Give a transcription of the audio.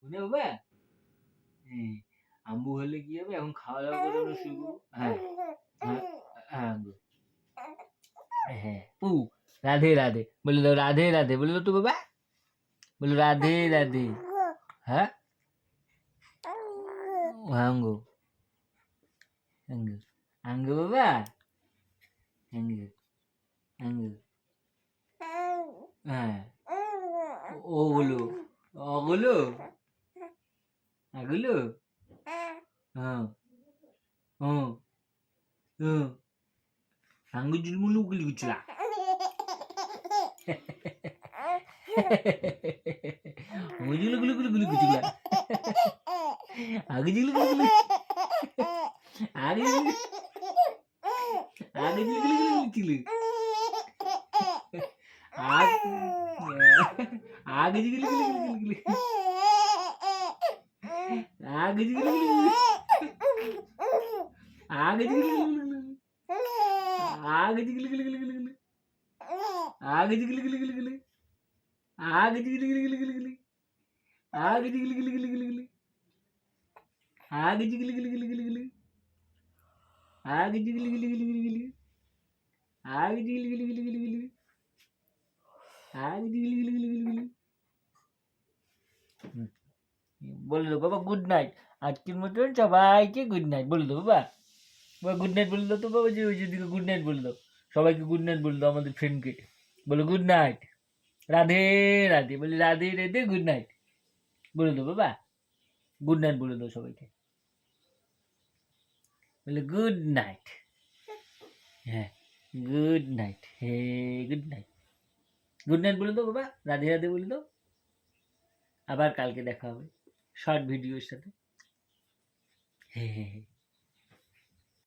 শুনে বাবা? হ্যাঁ, আম্মু হলে কি হবে? এখন খাওয়া দাওয়া করে আমরা শুয়ে পড়বো। হ্যাঁ, হ্যাঁ, হ্যাঁ গো। হ্যাঁ, রাধে রাধে বলে দাও, রাধে রাধে বলে দাও তো বাবা, বলো রাধে রাধে। হ্যাঁ, হাঙ্গো হাঙ্গো হাঙ্গো বাবা, হাঙ্গো হাঙ্গো। হ্যাঁ, ও বলো, অগুলো, এগুলো, হ্যাঁ, হুম, হুম, হাঙ্গো জুলমুলু গুলি গুচলা। গুলো গুলো গুলো গুলো গুচলা। আগে জিগুলো গুলো গুলো, আগে জিগুলো, আগে জিগুলো গুলো গুলো চিলু, আগে জিগুলো গুলো গুলো গুলো গুলো, আগে জিগুলো গুলো গুলো, আগে জিগুলো গুলো গুলো গুলো, आगे जिगली गिली गिली गिली गिली, आगे जिगली गिली गिली गिली, आगे जिगली गिली गिली गिली गिली, आगे जिगली गिली गिली गिली गिली, आगे जिगली गिली गिली गिली गिली, आगे जिगली गिली गिली गिली गिली, आगे जिगली गिली गिली गिली गिली, आगे जिगली गिली गिली गिली गिली। বলে দাও বাবা গুড নাইট, আজকের মতন সবাইকে গুড নাইট বলে দাও বাবা, বাবা গুড নাইট বলে দাও তো বাবা, যে ওই যেদিকে গুড নাইট বলে দাও, সবাইকে গুড নাইট বলে দাও, আমাদের ফ্রেন্ডকে বলো গুড নাইট, রাধে রাধে, বলি রাধে রাধে গুড নাইট বলে দাও বাবা, গুড নাইট বলে দাও সবাইকে, বলে গুড নাইট, হ্যাঁ গুড নাইট, হে গুড নাইট, গুড নাইট বলে দাও বাবা, রাধে রাধে বলে দাও, আবার কালকে দেখা হবে শর্ট ভিডিওর সাথে, হে হে হে।